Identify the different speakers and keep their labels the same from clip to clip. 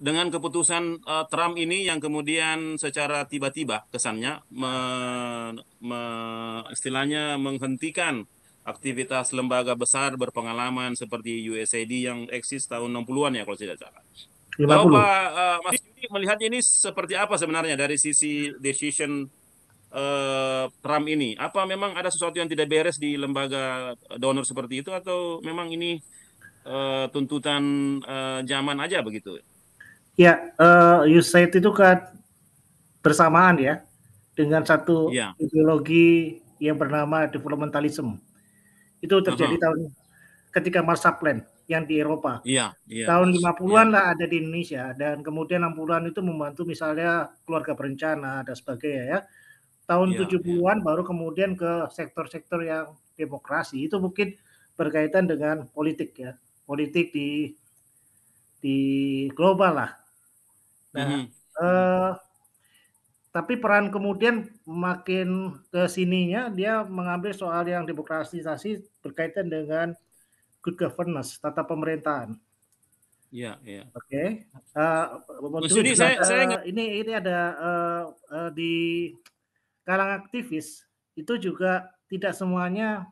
Speaker 1: dengan keputusan Trump ini yang kemudian secara tiba-tiba kesannya istilahnya menghentikan aktivitas lembaga besar berpengalaman seperti USAID yang eksis tahun 60-an ya kalau tidak salah. Bapak
Speaker 2: 50.
Speaker 1: Mas Yudi melihatnya ini seperti apa sebenarnya dari sisi decision Trump ini? Apa memang ada sesuatu yang tidak beres di lembaga donor seperti itu atau memang ini tuntutan zaman aja begitu?
Speaker 2: Ya, USAID itu kan bersamaan ya dengan satu
Speaker 1: Iya.
Speaker 2: ideologi yang bernama developmentalism. Itu terjadi
Speaker 1: Aha.
Speaker 2: tahun ketika Marshall Plan yang di Eropa.
Speaker 1: Iya, iya,
Speaker 2: Tahun
Speaker 1: iya,
Speaker 2: 50-an lah ada di Indonesia dan kemudian 60-an itu membantu misalnya keluarga berencana dan sebagainya ya. Tahun
Speaker 1: iya, iya.
Speaker 2: 70-an baru kemudian ke sektor-sektor yang demokrasi. Itu mungkin berkaitan dengan politik ya. Politik di global lah. Nah,
Speaker 1: Mhm, mhm.
Speaker 2: eh, tapi peran kemudian makin ke sininya dia mengambil soal yang demokratisasi berkaitan dengan good governance, tata pemerintahan.
Speaker 1: Iya, iya.
Speaker 2: Oke,
Speaker 1: Mas
Speaker 2: itu
Speaker 1: Yudi,
Speaker 2: juga ada
Speaker 1: saya nggak.
Speaker 2: ini ada, di kalangan aktivis itu juga tidak semuanya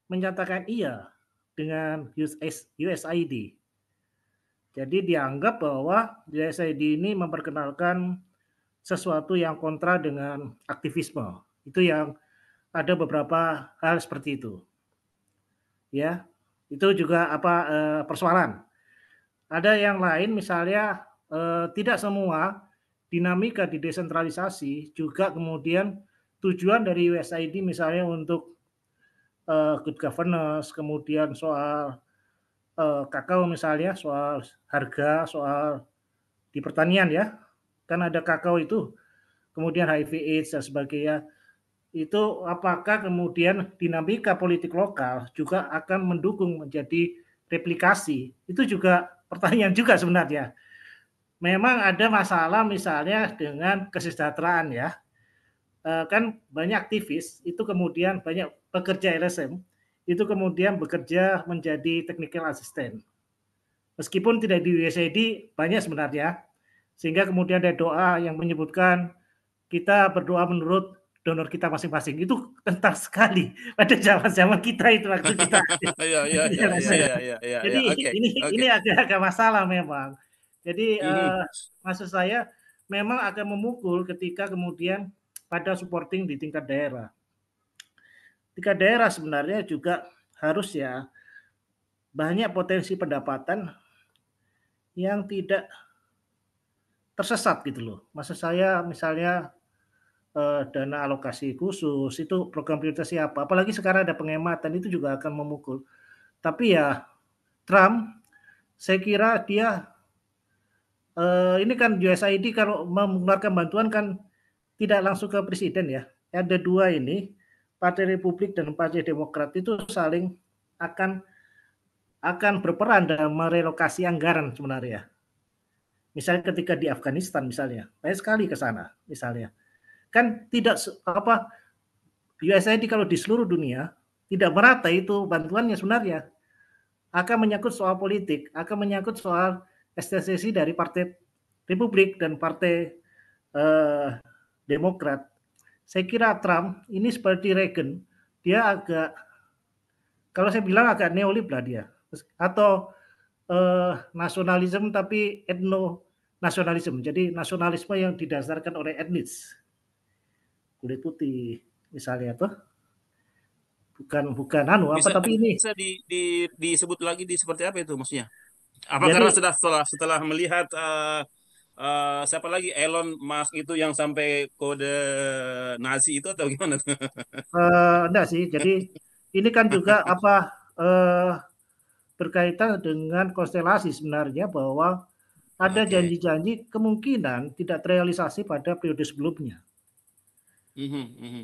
Speaker 2: menyatakan iya dengan USAID. Jadi dianggap bahwa USAID ini memperkenalkan sesuatu yang kontra dengan aktivisme. Itu yang ada beberapa hal seperti itu, ya. Itu juga persoalan. Ada yang lain misalnya, tidak semua dinamika di desentralisasi juga kemudian tujuan dari USAID misalnya untuk, good governance, kemudian soal, kakao misalnya, soal harga, soal di pertanian ya, kan ada kakao itu, kemudian HIV/AIDS dan sebagainya. Itu apakah kemudian dinamika politik lokal juga akan mendukung menjadi replikasi? Itu juga pertanyaan juga sebenarnya. Memang ada masalah misalnya dengan kesejahteraan ya. Kan banyak aktivis itu kemudian banyak pekerja LSM itu kemudian bekerja menjadi technical assistant. Meskipun tidak di USAID banyak sebenarnya. Sehingga kemudian ada doa yang menyebutkan kita berdoa menurut donor kita masing-masing. Itu kental sekali pada zaman-zaman kita itu waktu kita
Speaker 1: Iya, iya, iya, iya,
Speaker 2: LSM.
Speaker 1: iya, iya, iya,
Speaker 2: Jadi
Speaker 1: iya. Oke, oke.
Speaker 2: ini agak masalah memang. Jadi
Speaker 1: Mhm.
Speaker 2: maksud saya memang akan memukul ketika kemudian pada supporting di tingkat daerah. Tingkat daerah sebenarnya juga harus ya banyak potensi pendapatan yang tidak tersesat gitu loh. Maksud saya misalnya dana alokasi khusus itu program prioritas siapa? Apalagi sekarang ada penghematan itu juga akan memukul. Tapi ya Trump saya kira dia ini kan USAID kalau mengeluarkan bantuan kan tidak langsung ke presiden ya. Ada dua ini, Partai Republik dan Partai Demokrat itu saling akan berperan dalam merelokasi anggaran sebenarnya. Misalnya ketika di Afghanistan misalnya, banyak sekali ke sana misalnya. Kan tidak USAID kalau di seluruh dunia tidak merata itu bantuannya sebenarnya. Akan menyangkut soal politik, akan menyangkut soal eksistensi dari Partai Republik dan Partai eh, Demokrat. Saya kira Trump ini seperti Reagan, dia agak, kalau saya bilang agak neolib lah dia, atau nasionalisme tapi etno nasionalisme. Jadi nasionalisme yang didasarkan oleh etnis, kulit putih misalnya tuh, bukan bukan anu apa
Speaker 1: Bisa
Speaker 2: tapi ini.
Speaker 1: bisa disebut lagi di seperti apa itu maksudnya? Apa karena
Speaker 2: Jadi
Speaker 1: setelah melihat siapa lagi Elon Musk itu yang sampai kode Nazi itu atau gimana tuh?
Speaker 2: enggak sih. Jadi ini kan juga berkaitan dengan konstelasi sebenarnya bahwa ada
Speaker 1: Oke.
Speaker 2: janji-janji kemungkinan tidak terrealisasi pada periode sebelumnya.
Speaker 1: Mhm, mhm,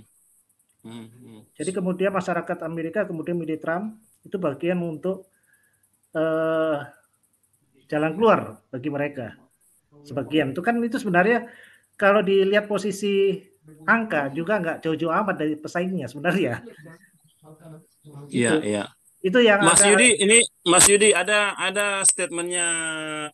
Speaker 1: mhm, mhm.
Speaker 2: Jadi kemudian masyarakat Amerika kemudian milih Trump itu bagian untuk eh, jalan keluar bagi mereka. Sebagian itu kan itu sebenarnya kalau dilihat posisi angka juga nggak jauh-jauh amat dari pesaingnya sebenarnya.
Speaker 1: Iya,
Speaker 2: Itu.
Speaker 1: iya.
Speaker 2: Itu yang
Speaker 1: Mas
Speaker 2: agak
Speaker 1: Yudi, ini Mas Yudi ada statementnya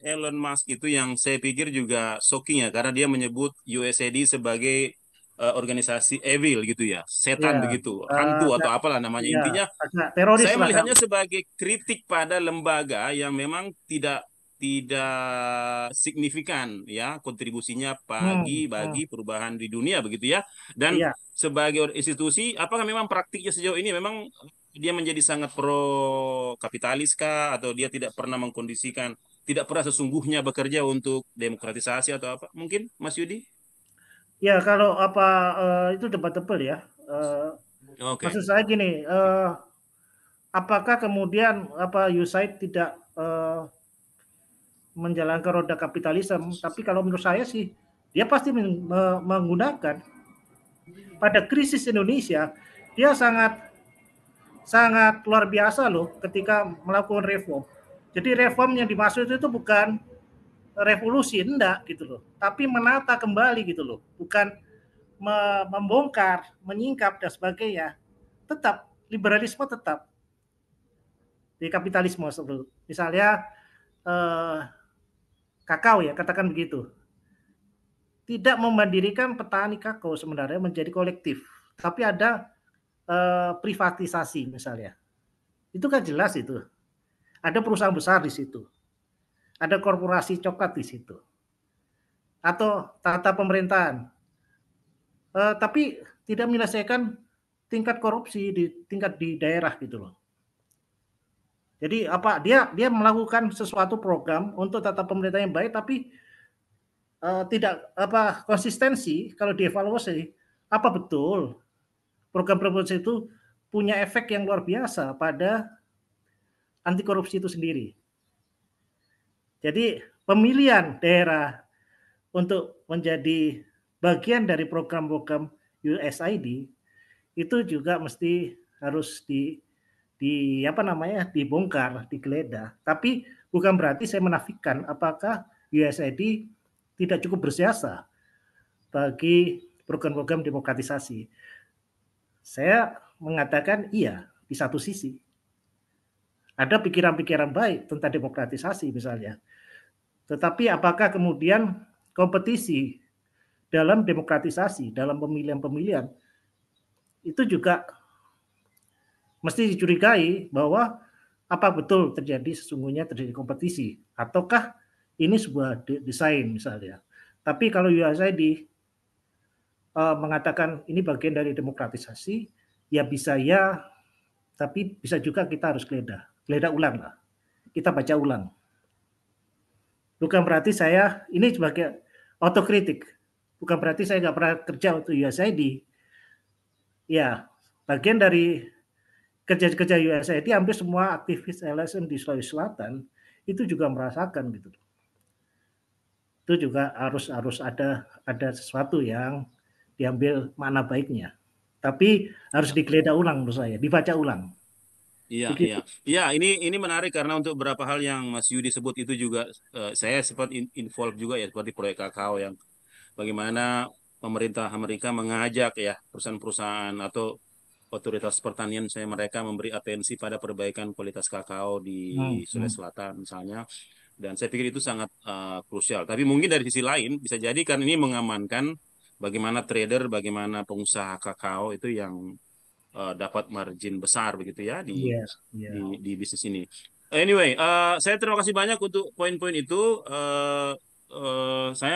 Speaker 1: Elon Musk itu yang saya pikir juga shocking ya, karena dia menyebut USAID sebagai organisasi evil gitu ya, setan
Speaker 2: ya
Speaker 1: begitu, hantu atau
Speaker 2: agak
Speaker 1: apalah namanya.
Speaker 2: ya
Speaker 1: Intinya
Speaker 2: agak teroris
Speaker 1: saya
Speaker 2: lah
Speaker 1: melihatnya
Speaker 2: kali.
Speaker 1: sebagai kritik pada lembaga yang memang tidak tidak signifikan ya kontribusinya
Speaker 2: Hmm, hmm,
Speaker 1: bagi perubahan di dunia begitu ya. Dan
Speaker 2: iya.
Speaker 1: sebagai institusi, apakah memang praktiknya sejauh ini memang dia menjadi sangat pro kapitalis kah, atau dia tidak pernah mengkondisikan, tidak pernah sesungguhnya bekerja untuk demokratisasi atau apa? Mungkin Mas Yudi?
Speaker 2: Ya kalau apa itu debatable ya. Eh,
Speaker 1: Oke.
Speaker 2: maksud saya gini, apakah kemudian apa USAID tidak menjalankan roda kapitalisme? Tapi kalau menurut saya sih dia pasti menggunakan pada krisis Indonesia dia sangat sangat luar biasa loh ketika melakukan reform. Jadi reform yang dimaksud itu bukan revolusi enggak gitu loh, tapi menata kembali gitu loh, bukan membongkar, menyingkap dan sebagainya. Tetap liberalisme tetap di kapitalisme sebelum. Misalnya eh, kakao ya, katakan begitu. Tidak memandirikan petani kakao sebenarnya menjadi kolektif, tapi ada privatisasi misalnya. Itu kan jelas itu. Ada perusahaan besar di situ, ada korporasi coklat di situ, atau tata pemerintahan. Tapi tidak menyelesaikan tingkat korupsi di tingkat di daerah gitu loh. Jadi apa dia melakukan sesuatu program untuk tata pemerintahan yang baik, tapi tidak apa konsistensi kalau dievaluasi apa betul program-program itu punya efek yang luar biasa pada anti korupsi itu sendiri. Jadi pemilihan daerah untuk menjadi bagian dari program-program USAID itu juga mesti harus di apa namanya dibongkar, digeledah. Tapi bukan berarti saya menafikan apakah USAID tidak cukup berjasa bagi program-program demokratisasi. Saya mengatakan iya di satu sisi. Ada pikiran-pikiran baik tentang demokratisasi misalnya. Tetapi apakah kemudian kompetisi dalam demokratisasi, dalam pemilihan-pemilihan itu juga mesti dicurigai bahwa apa betul terjadi sesungguhnya terjadi kompetisi ataukah ini sebuah desain misalnya. Tapi kalau USAID mengatakan ini bagian dari demokratisasi, ya bisa ya, tapi bisa juga kita harus geledah ulang lah. Kita baca ulang. Bukan berarti saya ini sebagai otokritik. Bukan berarti saya nggak pernah kerja untuk USAID. Ya, bagian dari kerja-kerja USAID hampir semua aktivis LSM di Sulawesi Selatan itu juga merasakan gitu. Itu juga harus ada sesuatu yang diambil makna baiknya. Tapi harus digeledah ulang menurut saya, dibaca ulang.
Speaker 1: Iya, iya.
Speaker 2: Begitu.
Speaker 1: Iya, ini menarik karena untuk beberapa hal yang Mas Yudi sebut itu juga saya sempat involve juga ya, seperti proyek kakao yang bagaimana pemerintah Amerika mengajak ya perusahaan-perusahaan atau otoritas pertanian saya mereka memberi atensi pada perbaikan kualitas kakao di
Speaker 2: Hmm,
Speaker 1: Sulawesi
Speaker 2: hmm.
Speaker 1: Selatan misalnya. Dan saya pikir itu sangat krusial. Tapi mungkin dari sisi lain bisa jadi kan ini mengamankan bagaimana trader, bagaimana pengusaha kakao itu yang dapat margin besar begitu ya
Speaker 2: Iya, iya.
Speaker 1: di bisnis ini. Anyway, saya terima kasih banyak untuk poin-poin itu. Saya